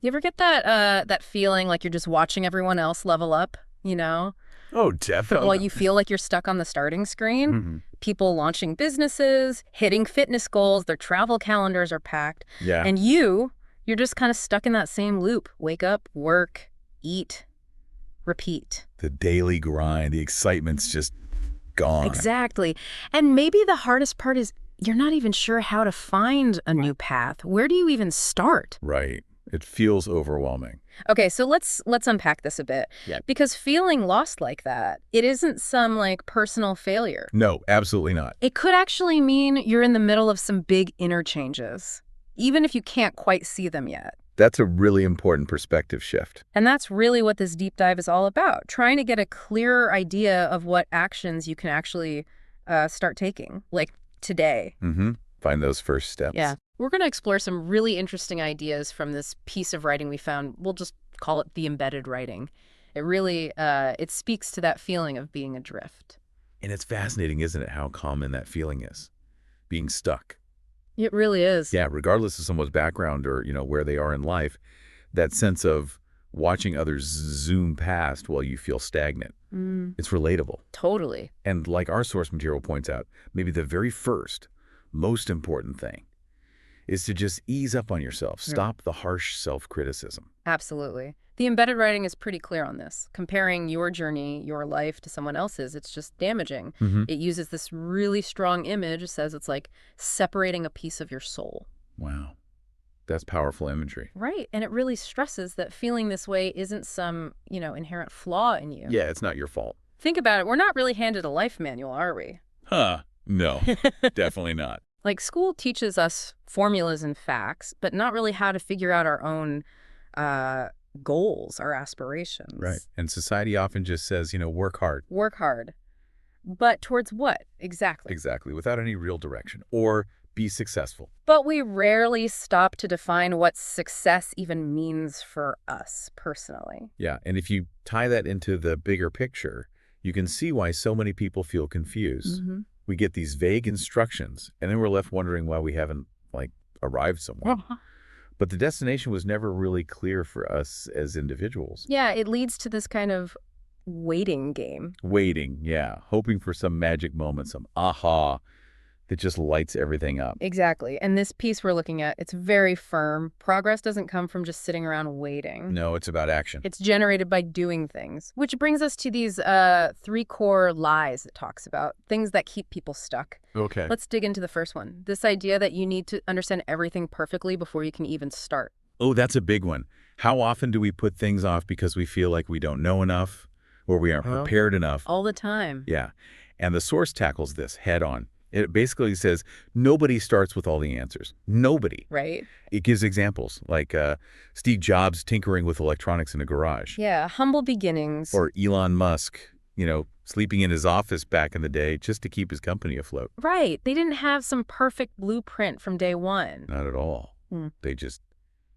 You ever get that feeling like you're just watching everyone else level up, you know? Oh, While definitely. you feel like you're stuck on the starting screen? Hmm. People launching businesses, hitting fitness goals, their travel calendars are packed, Yeah. and you're just kind of stuck in that same loop. Wake up, work, eat, repeat. The daily grind, the excitement's just gone. Exactly. And maybe the hardest part is you're not even sure how to find a new path. Where do you even start? Right. It feels overwhelming. Okay, so let's unpack this a bit. Yeah. Because feeling lost like that, it isn't some like personal failure. No, absolutely not. It could actually mean you're in the middle of some big interchanges, even if you can't quite see them yet. That's a really important perspective shift. And that's really what this deep dive is all about, trying to get a clearer idea of what actions you can actually start taking, like today. Mm-hmm. Find those first steps. Yeah. We're going to explore some really interesting ideas from this piece of writing we found. We'll just call it the embedded writing. It really, it speaks to that feeling of being adrift. And it's fascinating, isn't it, how common that feeling is? Being stuck. It really is. Yeah, regardless of someone's background or, where they are in life, that sense of watching others zoom past while you feel stagnant. It's relatable. Totally. And like our source material points out, maybe the very first, most important thing is to just ease up on yourself. Stop the harsh self-criticism. Absolutely. The embedded writing is pretty clear on this. Comparing your journey, your life to someone else's, it's just damaging. It uses this really strong image. It says it's like separating a piece of your soul. Wow. That's powerful imagery. Right. And it really stresses that feeling this way isn't some, inherent flaw in you. Yeah, it's not your fault. Think about it. We're not really handed a life manual, are we? Huh. No, definitely not. Like school teaches us formulas and facts, but not really how to figure out our own goals, our aspirations. Right. And society often just says, work hard. Work hard. But towards what exactly? Exactly. Without any real direction. Or be successful. But we rarely stop to define what success even means for us personally. Yeah. And if you tie that into the bigger picture, you can see why so many people feel confused. We get these vague instructions, and then we're left wondering why we haven't, arrived somewhere. But the destination was never really clear for us as individuals. Yeah, it leads to this kind of waiting game. Waiting, yeah. Hoping for some magic moment, some aha that just lights everything up. Exactly. And this piece we're looking at, it's very firm. Progress doesn't come from just sitting around waiting. No, it's about action. It's generated by doing things, which brings us to these 3 core lies it talks about, things that keep people stuck. Okay. Let's dig into the first one. This idea that you need to understand everything perfectly before you can even start. Oh, that's a big one. How often do we put things off because we feel like we don't know enough or we aren't prepared enough? All the time. Yeah. And the source tackles this head on. It basically says nobody starts with all the answers. Nobody. Right? It gives examples like Steve Jobs tinkering with electronics in a garage. Yeah, humble beginnings. Or Elon Musk, sleeping in his office back in the day just to keep his company afloat. Right. They didn't have some perfect blueprint from day one. Not at all. They just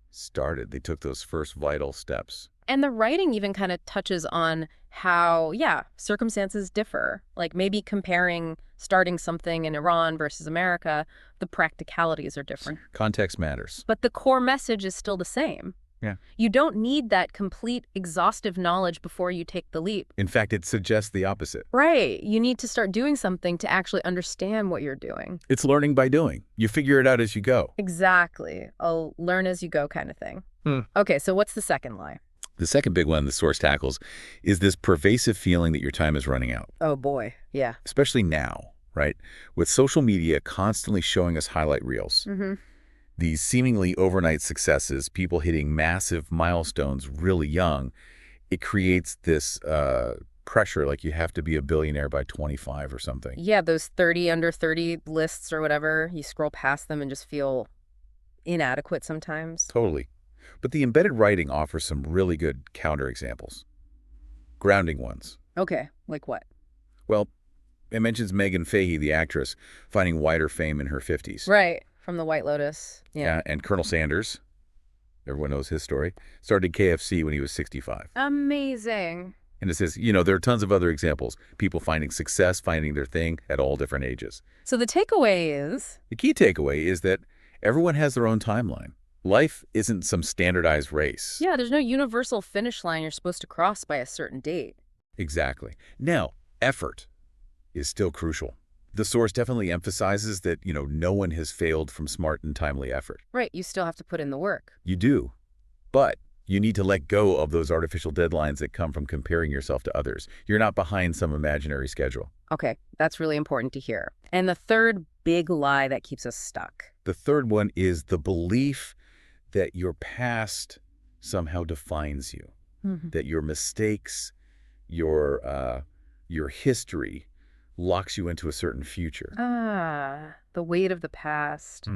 started. They took those first vital steps. And the writing even kind of touches on how, circumstances differ. Like maybe comparing starting something in Iran versus America, the practicalities are different. Context matters. But the core message is still the same. Yeah. You don't need that complete, exhaustive knowledge before you take the leap. In fact, it suggests the opposite. Right. You need to start doing something to actually understand what you're doing. It's learning by doing. You figure it out as you go. Exactly. A learn as you go kind of thing. Okay, so what's the second lie? The second big one the source tackles is this pervasive feeling that your time is running out. Oh, boy. Yeah. Especially now, right? With social media constantly showing us highlight reels. These seemingly overnight successes, people hitting massive milestones really young, it creates this pressure like you have to be a billionaire by 25 or something. Yeah, those 30 under 30 lists or whatever, you scroll past them and just feel inadequate sometimes. Totally. But the embedded writing offers some really good counterexamples. Grounding ones. Okay, like what? Well, it mentions Megan Fahey, the actress, finding wider fame in her 50s. Right, from the White Lotus. Yeah. And Colonel Sanders, everyone knows his story, started KFC when he was 65. Amazing. And it says, there are tons of other examples. People finding success, finding their thing at all different ages. So the takeaway is... The key takeaway is that everyone has their own timeline. Life isn't some standardized race. Yeah, there's no universal finish line you're supposed to cross by a certain date. Exactly. Now, effort is still crucial. The source definitely emphasizes that, no one has failed from smart and timely effort. Right, you still have to put in the work. You do. But you need to let go of those artificial deadlines that come from comparing yourself to others. You're not behind some imaginary schedule. Okay, that's really important to hear. And the third big lie that keeps us stuck. The third one is the belief that your past somehow defines you, that your mistakes, your history locks you into a certain future. The weight of the past.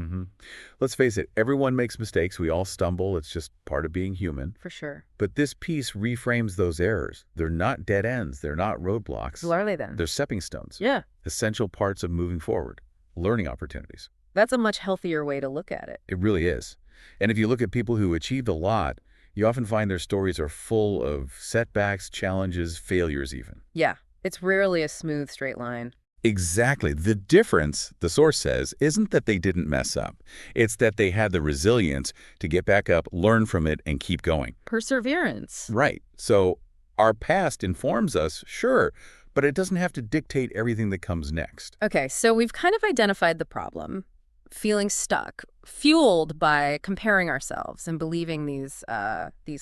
Let's face it, everyone makes mistakes. We all stumble. It's just part of being human. For sure. But this piece reframes those errors. They're not dead ends. They're not roadblocks. What are they then? They're stepping stones. Yeah. Essential parts of moving forward, learning opportunities. That's a much healthier way to look at it. It really is. And if you look at people who achieved a lot, you often find their stories are full of setbacks, challenges, failures even. Yeah. It's rarely a smooth, straight line. Exactly. The difference, the source says, isn't that they didn't mess up. It's that they had the resilience to get back up, learn from it, and keep going. Perseverance. Right. So our past informs us, sure, but it doesn't have to dictate everything that comes next. Okay, so we've kind of identified the problem. Feeling stuck, fueled by comparing ourselves and believing these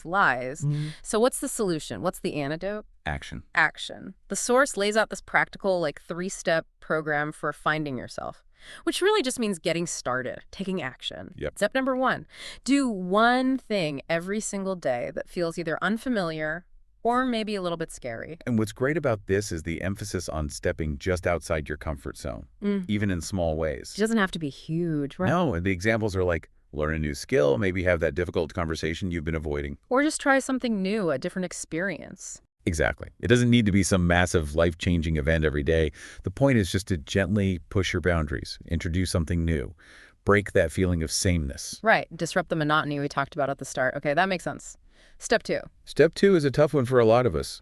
lies. So what's the solution? What's the antidote? Action. Action. The source lays out this practical, 3-step program for finding yourself, which really just means getting started, taking action. Yep. Step number 1, do one thing every single day that feels either unfamiliar or maybe a little bit scary. And what's great about this is the emphasis on stepping just outside your comfort zone, even in small ways. It doesn't have to be huge, right? No, and the examples are like learn a new skill, maybe have that difficult conversation you've been avoiding. Or just try something new, a different experience. Exactly. It doesn't need to be some massive life-changing event every day. The point is just to gently push your boundaries, introduce something new, break that feeling of sameness. Right. Disrupt the monotony we talked about at the start. Okay, that makes sense. Step 2. Step 2 is a tough one for a lot of us.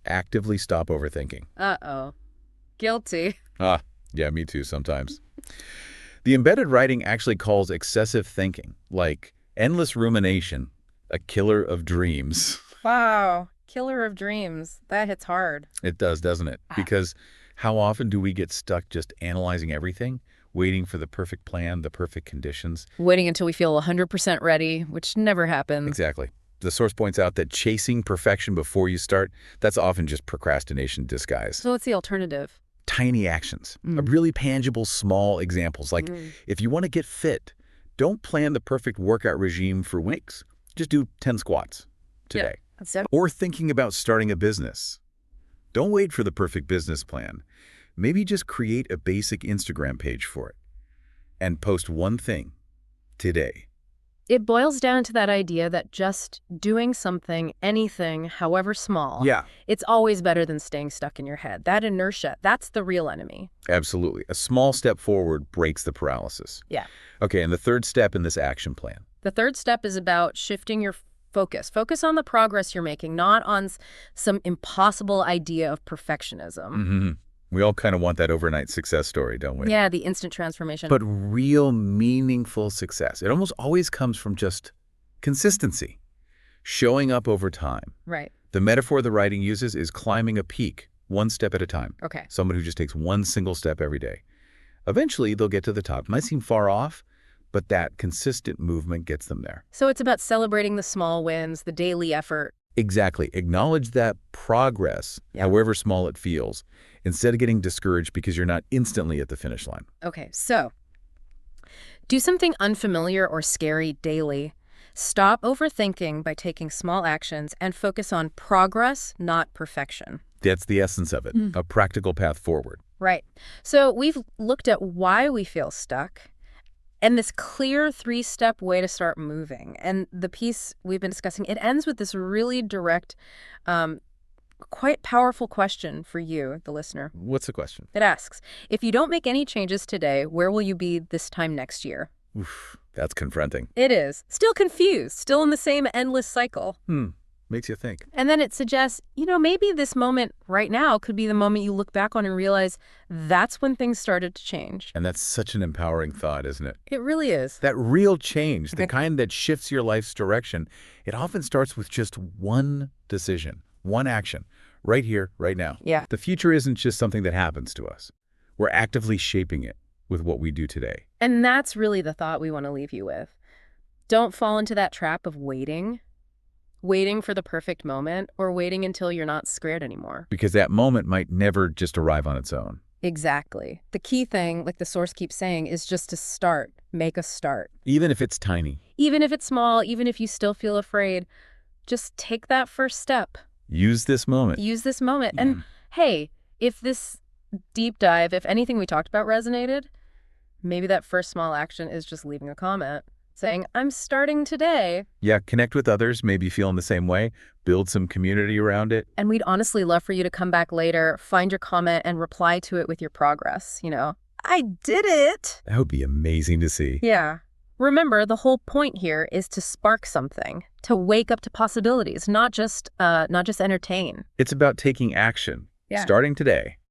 Actively stop overthinking. Uh-oh. Guilty. Yeah, me too sometimes. The embedded writing actually calls excessive thinking, like endless rumination, a killer of dreams. Wow. Killer of dreams. That hits hard. It does, doesn't it? Because how often do we get stuck just analyzing everything, waiting for the perfect plan, the perfect conditions? Waiting until we feel 100% ready, which never happens. Exactly. The source points out that chasing perfection before you start, that's often just procrastination disguised. So what's the alternative? Tiny actions, really tangible, small examples. Like if you want to get fit, don't plan the perfect workout regime for weeks. Just do 10 squats today. Yeah. Or thinking about starting a business. Don't wait for the perfect business plan. Maybe just create a basic Instagram page for it and post one thing today. It boils down to that idea that just doing something, anything, however small, it's always better than staying stuck in your head. That inertia, that's the real enemy. Absolutely. A small step forward breaks the paralysis. Yeah. Okay, and the third step in this action plan. The third step is about shifting your focus. Focus on the progress you're making, not on some impossible idea of perfectionism. We all kind of want that overnight success story, don't we? Yeah, the instant transformation. But real meaningful success, it almost always comes from just consistency, showing up over time. Right. The metaphor the writing uses is climbing a peak, one step at a time. Okay. Someone who just takes one single step every day. Eventually, they'll get to the top. It might seem far off, but that consistent movement gets them there. So it's about celebrating the small wins, the daily effort. Exactly. Acknowledge that progress, however small it feels, instead of getting discouraged because you're not instantly at the finish line. Okay, so do something unfamiliar or scary daily. Stop overthinking by taking small actions and focus on progress, not perfection. That's the essence of it, a practical path forward. Right. So we've looked at why we feel stuck and this clear 3-step way to start moving. And the piece we've been discussing, it ends with this really direct, quite powerful question for you, the listener. What's the question? It asks, if you don't make any changes today, where will you be this time next year? Oof, that's confronting. It is. Still confused, still in the same endless cycle. Makes you think. And then it suggests, maybe this moment right now could be the moment you look back on and realize that's when things started to change. And that's such an empowering thought, isn't it? It really is. That real change, the kind that shifts your life's direction, it often starts with just one decision, one action, right here, right now. Yeah. The future isn't just something that happens to us. We're actively shaping it with what we do today. And that's really the thought we want to leave you with. Don't fall into that trap of waiting for the perfect moment, or waiting until you're not scared anymore. Because that moment might never just arrive on its own. Exactly. The key thing, like the source keeps saying, is just to start. Make a start. Even if it's tiny. Even if it's small, even if you still feel afraid, just take that first step. Use this moment. Use this moment. And hey, if this deep dive, if anything we talked about resonated, maybe that first small action is just leaving a comment saying, I'm starting today. Yeah, connect with others, maybe feeling the same way, build some community around it. And we'd honestly love for you to come back later, find your comment, and reply to it with your progress. I did it. That would be amazing to see. Yeah. Remember, the whole point here is to spark something, to wake up to possibilities, not just entertain. It's about taking action, Yeah. starting today.